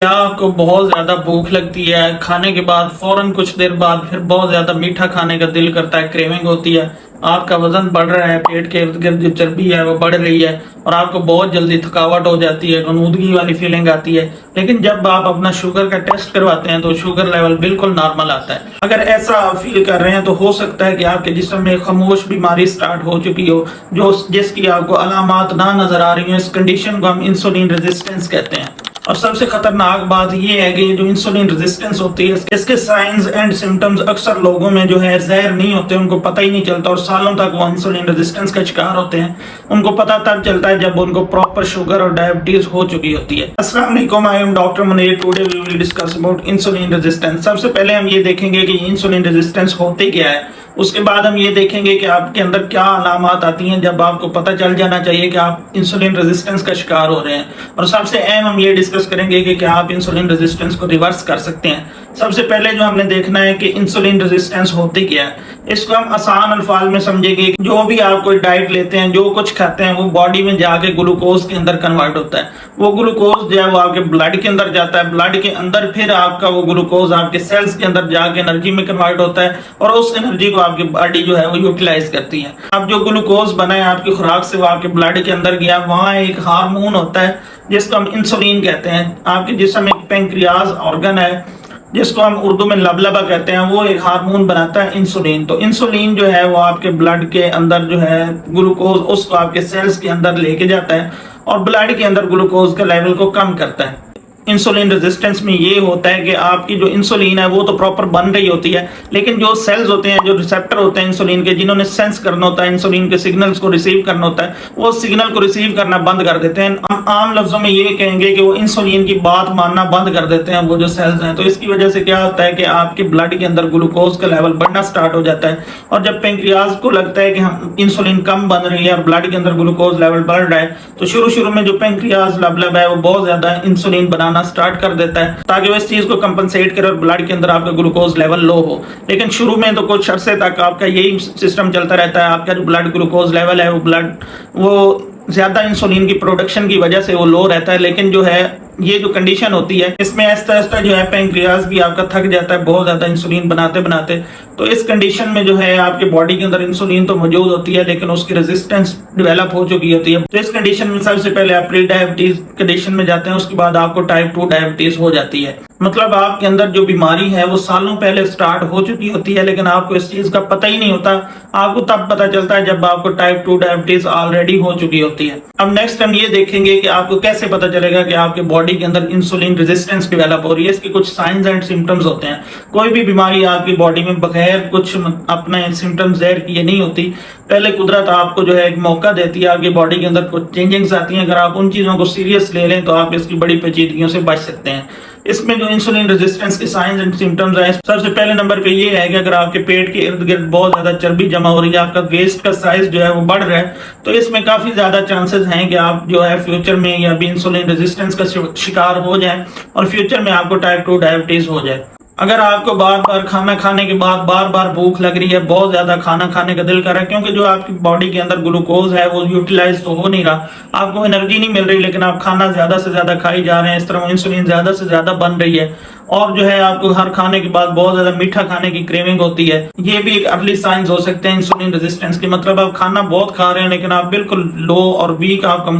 क्या आपको बहुत ज्यादा भूख लगती है, खाने के बाद फौरन कुछ देर बाद फिर बहुत ज्यादा मीठा खाने का दिल करता है, क्रेविंग होती है, आपका वजन बढ़ रहा है, पेट के इर्द गिर्द जो चर्बी है वो बढ़ रही है और आपको बहुत जल्दी थकावट हो जाती है, गनूदगी वाली फीलिंग आती है। लेकिन जब आप अपना शुगर का टेस्ट करवाते हैं तो शुगर लेवल बिल्कुल नॉर्मल आता है। अगर ऐसा आप फील कर रहे हैं तो हो सकता है कि आपके जिस्म में खामोश बीमारी स्टार्ट हो चुकी हो, जो जिसकी आपको अलामात ना नजर आ रही हो। इस कंडीशन को हम इंसुलिन रेजिस्टेंस कहते हैं। और सबसे खतरनाक बात यह है कि जो इंसुलिन रेजिस्टेंस होती है, इसके साइंस एंड सिम्टम्स अक्सर लोगों में जो है ज़ाहिर नहीं होते, उनको पता ही नहीं चलता और सालों तक वो इंसुलिन रेजिस्टेंस का शिकार होते हैं। उनको पता तब चलता है जब उनको प्रॉपर शुगर और डायबिटीज हो चुकी होती है। अस्सलाम वालेकुम, I am doctor Munir. Today we will discuss about insulin resistance. सबसे पहले हम ये देखेंगे कि इंसुलिन रेजिस्टेंस होते क्या है। उसके बाद हम ये देखेंगे कि आपके अंदर क्या अलामात आती हैं जब आपको पता चल जाना चाहिए कि आप इंसुलिन रेजिस्टेंस का शिकार हो रहे हैं। और सबसे अहम हम ये डिस्कस करेंगे कि क्या आप इंसुलिन रेजिस्टेंस को रिवर्स कर सकते हैं। सबसे पहले जो हमने देखना है कि इंसुलिन रेजिस्टेंस होती क्या है। इसको हम आसान अल्फाज में समझेंगे। जो भी आप कोई डाइट लेते हैं, जो कुछ खाते हैं, वो बॉडी में जाके ग्लूकोज के अंदर कन्वर्ट होता है। वो ग्लूकोज जो है वो आपके ब्लड के अंदर जाता है। ब्लड के अंदर फिर आपका वो ग्लूकोज आपके सेल्स के अंदर जाके एनर्जी में कन्वर्ट होता है और उस एनर्जी को आपकी बॉडी जो है वो यूटिलाइज करती है। अब जो ग्लूकोज बना है आपकी खुराक से, वो आपके ब्लड के अंदर गया, वहां एक हार्मोन होता है जिसको हम इंसुलिन कहते हैं। आपके जिस्म में एक पेंक्रियाज ऑर्गन है जिसको हम उर्दू में लबलबा कहते हैं, वो एक हार्मोन बनाता है इंसुलिन। तो इंसुलिन जो है वो आपके ब्लड के अंदर जो है ग्लूकोज उसको आपके सेल्स के अंदर लेके जाता है और ब्लड के अंदर ग्लूकोज के लेवल को कम करता है। इंसुलिन रेजिस्टेंस में ये होता है कि आपकी जो इंसुलिन है वो तो प्रॉपर बन रही होती है, लेकिन जो सेल्स होते हैं, जो रिसेप्टर होते हैं इंसुलिन के, जिन्होंने सेंस करना होता है, इंसुलिन के सिग्नल्स को रिसीव करना होता है, वो सिग्नल को रिसीव करना बंद कर देते हैं। हम आम लफ्जों में ये कहेंगे कि वो इंसुलिन की बात मानना बंद कर देते हैं वो जो सेल्स हैं। तो इसकी वजह से क्या होता है कि आपके ब्लड के अंदर ग्लूकोज का लेवल बढ़ना स्टार्ट हो जाता है और जब पेंक्रियाज को लगता है कि हम इंसुलिन कम बन रही है और ब्लड के अंदर ग्लूकोज लेवल बढ़ रहा है, तो शुरू में जो पेंक्रियाज लबलब है वो बहुत ज्यादा इंसुलिन बनाना स्टार्ट कर देता है ताकि वो इस चीज को कंपनसेट करे और ब्लड के अंदर आपका ग्लूकोज लेवल लो हो। लेकिन शुरू में तो कुछ अरसे तक आपका यही सिस्टम चलता रहता है। आपका जो ब्लड ग्लूकोज लेवल है वो ज्यादा इंसुलिन की प्रोडक्शन की वजह से वो लो रहता है। लेकिन जो है ये जो कंडीशन होती है, इसमें आहिस्ता आहिस्ता जो है पेंक्रियाज भी आपका थक जाता है बहुत ज्यादा इंसुलिन बनाते बनाते। तो इस कंडीशन में जो है आपके बॉडी के अंदर इंसुलिन तो मौजूद होती है लेकिन उसकी रेजिस्टेंस डेवलप हो चुकी होती है। तो इस कंडीशन में सबसे पहले आप प्री डायबिटीज कंडीशन में जाते हैं, उसके बाद आपको टाइप 2 डायबिटीज हो जाती है। मतलब आपके अंदर जो बीमारी है वो सालों पहले स्टार्ट हो चुकी होती है लेकिन आपको इस चीज का पता ही नहीं होता। आपको तब पता चलता है जब आपको टाइप 2 डायबिटीज ऑलरेडी हो चुकी होती है। अब नेक्स्ट हम ये देखेंगे कि आपको कैसे पता चलेगा कि आपके बॉडी के अंदर इंसुलिन रेजिस्टेंस डेवलप हो रही है। इसके कुछ साइंस एंड सिम्टम्स होते हैं। कोई भी बीमारी आपकी बॉडी में बगैर कुछ अपने सिम्टम्स ज़ाहिर किए नहीं होती। पहले कुदरत आपको जो है एक मौका देती है, आपकी बॉडी के अंदर कुछ चेंजिंग्स आती हैं। अगर आप उन चीजों को सीरियस ले लें तो आप इसकी बड़ी पेचीदगियों से बच सकते हैं। इसमें जो इंसुलिन रेजिस्टेंस के साइंस एंड सिम्टम्स हैं, सबसे पहले नंबर पे ये है कि अगर आपके पेट के इर्द गिर्द बहुत ज्यादा चर्बी जमा हो रही है, आपका वेस्ट का साइज जो है वो बढ़ रहा है, तो इसमें काफी ज्यादा चांसेस हैं कि आप जो है फ्यूचर में या भी इंसुलिन रेजिस्टेंस का शिकार हो जाए और फ्यूचर में आपको टाइप 2 डायबिटीज हो जाए। अगर आपको बार बार खाना खाने के बाद बार बार भूख लग रही है, बहुत ज्यादा खाना खाने का दिल कर रहा है, क्योंकि जो आपकी बॉडी के अंदर ग्लूकोज है वो यूटिलाइज तो हो नहीं रहा, आपको एनर्जी नहीं मिल रही, लेकिन आप खाना ज्यादा से ज्यादा खाई जा रहे हैं, इस तरह इंसुलिन ज्यादा से ज्यादा बन रही है और जो है आपको हर खाने के बाद बहुत ज्यादा मीठा खाने की क्रेविंग होती है। ये भी एक अर्ली साइंस हो सकते हैं इंसुलिन रेजिस्टेंस के। मतलब आप खाना बहुत खा रहे हैं लेकिन आप बिल्कुल लो और वीक, आपका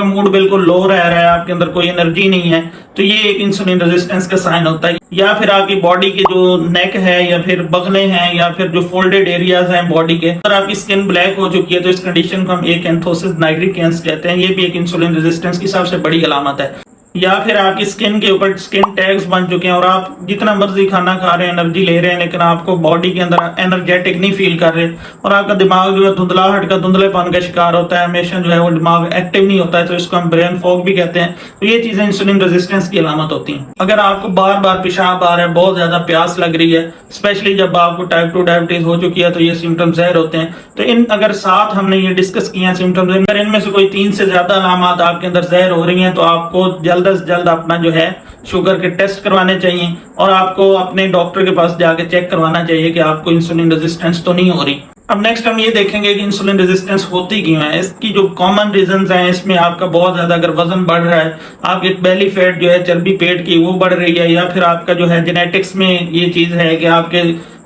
मूड बिल्कुल लो रह रहा है, आपके अंदर कोई एनर्जी नहीं है, तो ये एक इंसुलिन रेजिस्टेंस का साइन होता है। या फिर आपकी बॉडी के जो नेक है या फिर बगले हैं या फिर जो फोल्डेड एरियाज हैं बॉडी के, अगर आपकी स्किन ब्लैक हो चुकी है तो इस कंडीशन को हम एकैंथोसिस नाइग्रिकेंस कहते हैं। ये भी एक इंसुलिन रेजिस्टेंस की सबसे बड़ी अलामत है। या फिर आपकी स्किन के ऊपर स्किन टैग्स बन चुके हैं और आप जितना मर्जी खाना खा रहे हैं, एनर्जी ले रहे हैं, लेकिन आपको बॉडी के अंदर एनर्जेटिक नहीं फील कर रहे और आपका दिमाग जो है धुंधलाहट का, धुंधलेपन का शिकार होता है, हमेशा जो है वो दिमाग एक्टिव नहीं होता है, तो इसको हम ब्रेन फॉग भी कहते हैं। तो ये चीजें इंसुलिन रेजिस्टेंस की अलामत होती हैं। अगर आपको बार बार पेशाब आ रहा है, बहुत ज्यादा प्यास लग रही है, स्पेशली जब आपको टाइप 2 डायबिटीज हो चुकी है, तो ये सिम्टम्स ज़ाहिर होते हैं। तो इन अगर साथ हमने ये डिस्कस किया सिम्टम्स, अगर इनमें से कोई 3 से ज्यादा अलामत आपके अंदर ज़ाहिर हो रही हैं तो आपको जल्द से जल्द अपना जो है शुगर के टेस्ट करवाने चाहिए और आपको अपने डॉक्टर के पास जाके चेक करवाना चाहिए कि आपको इंसुलिन रेजिस्टेंस तो नहीं हो रही। अब नेक्स्ट हम ये देखेंगे कि इंसुलिन रेजिस्टेंस होती क्यों है। इसकी जो कॉमन रीजंस हैं, इसमें आपका बहुत ज्यादा अगर वजन बढ़ रहा है, आपके बेली फैट जो है चर्बी पेट की वो बढ़ रही है, या फिर आपका जो है जेनेटिक्स में ये चीज है कि आपके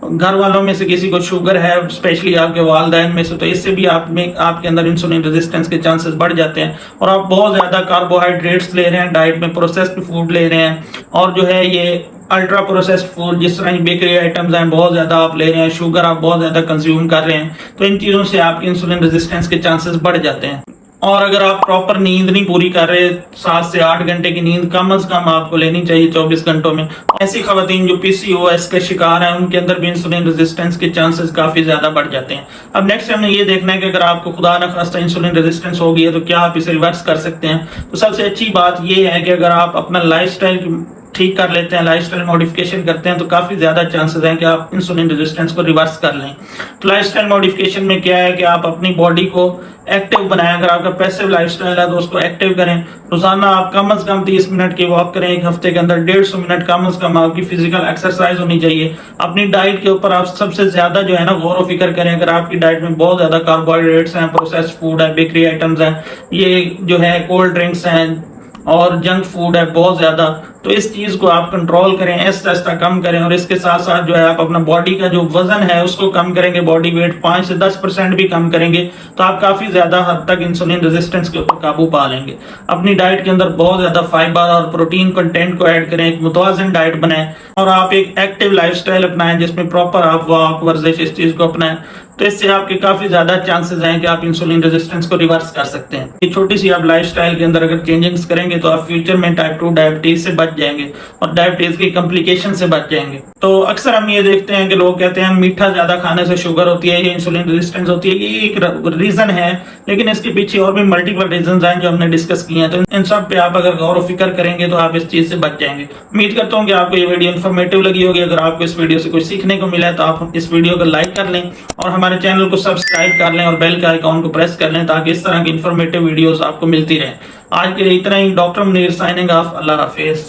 घर वालों में से किसी को शुगर है, स्पेशली आपके वालिदैन में से, तो इससे भी आप में आपके अंदर इंसुलिन रेजिस्टेंस के चांसेस बढ़ जाते हैं। और आप बहुत ज्यादा कार्बोहाइड्रेट्स ले रहे हैं, डाइट में प्रोसेस्ड फूड ले रहे हैं, और जो है ये अल्ट्रा प्रोसेस्ड फूड जिस तरह बेकरी आइटम्स हैं बहुत ज्यादा आप ले रहे हैं, शुगर आप बहुत ज्यादा कंज्यूम कर रहे हैं, तो इन चीजों से आपके इंसुलिन रेजिस्टेंस के चांसेस बढ़ जाते हैं। और अगर आप प्रॉपर नींद नहीं पूरी कर रहे, 7 से 8 घंटे की नींद कम से कम आपको लेनी चाहिए 24 घंटों में। ऐसी खवातीन जो पीसीओएस के शिकार हैं, उनके अंदर भी इंसुलिन रेजिस्टेंस के चांसेस काफी ज्यादा बढ़ जाते हैं। अब नेक्स्ट हमने ये देखना है कि अगर आपको खुदा न खास्ता इंसुलिन रेजिस्टेंस हो गई है तो क्या आप इसे रिवर्स कर सकते हैं। तो सबसे अच्छी बात यह है कि अगर आप अपना लाइफस्टाइल ठीक कर लेते हैं, लाइफस्टाइल मॉडिफिकेशन करते हैं, तो काफी ज्यादा चांसेस हैं कि आप इंसुलिन रेजिस्टेंस को रिवर्स कर लें। तो लाइफस्टाइल मॉडिफिकेशन में क्या है कि आप अपनी बॉडी को एक्टिव बनाएं। अगर आपका पैसिव लाइफस्टाइल है तो उसको एक्टिव करें। रोजाना आप कम से कम 30 मिनट की वॉक करें, एक हफ्ते के अंदर 150 मिनट कम से कम आपकी फिजिकल एक्सरसाइज होनी चाहिए। अपनी डाइट के ऊपर आप सबसे ज्यादा जो है ना गौर फिक्र करें। अगर आपकी डाइट में बहुत ज्यादा कार्बोहाइड्रेट्स हैं, प्रोसेस्ड फूड है, बेकरी आइटम्स हैं, ये जो है कोल्ड ड्रिंक्स हैं और जंक फूड है बहुत ज्यादा, तो इस चीज को आप कंट्रोल करें, ऐसा कम करें। और इसके साथ साथ जो है आप अपना बॉडी का जो वजन है उसको कम करेंगे, बॉडी वेट 5 से 10% भी कम करेंगे, तो आप काफी ज्यादा हद तक इंसुलिन रेजिस्टेंस के ऊपर काबू पा लेंगे। अपनी डाइट के अंदर बहुत ज्यादा फाइबर और प्रोटीन कंटेंट को ऐड करें, एक मुतवाज़िन डाइट बनाएं, और आप एक एक्टिव लाइफस्टाइल अपनाएं जिसमें प्रॉपर आप वॉक, वर्जिश, इस चीज को अपनाएं। तो इससे आपके काफी ज्यादा चांसेस हैं कि आप इंसुलिन रेजिस्टेंस को रिवर्स कर सकते हैं। ये छोटी सी आप लाइफस्टाइल के अंदर अगर चेंजेस करेंगे तो आप फ्यूचर में टाइप 2 डायबिटीज से बच जाएंगे और डायबिटीज की कॉम्प्लिकेशन से बच जाएंगे। तो अक्सर हम ये देखते हैं कि लोग कहते हैं मीठा ज्यादा खाने से शुगर होती है, ये इंसुलिन रेजिस्टेंस होती है। ये एक रीजन है, लेकिन इसके पीछे और भी मल्टीपल रीजन हैं जो हमने डिस्कस किए हैं। तो इन सब पे आप अगर गौर फिक्र करेंगे तो आप इस चीज से बच जाएंगे। उम्मीद करता हूँ कि आपको ये वीडियो इन्फॉर्मेटिव लगी होगी। अगर आपको इस वीडियो से कुछ सीखने को मिला है तो आप इस वीडियो को लाइक कर लें और हमारे चैनल को सब्सक्राइब कर लें और बेल के आइकॉन को प्रेस कर लें ताकि इस तरह की इन्फॉर्मेटिव वीडियोस आपको मिलती रहे। आज के लिए इतना ही। Doctor Munir signing off. अल्लाह हाफिज।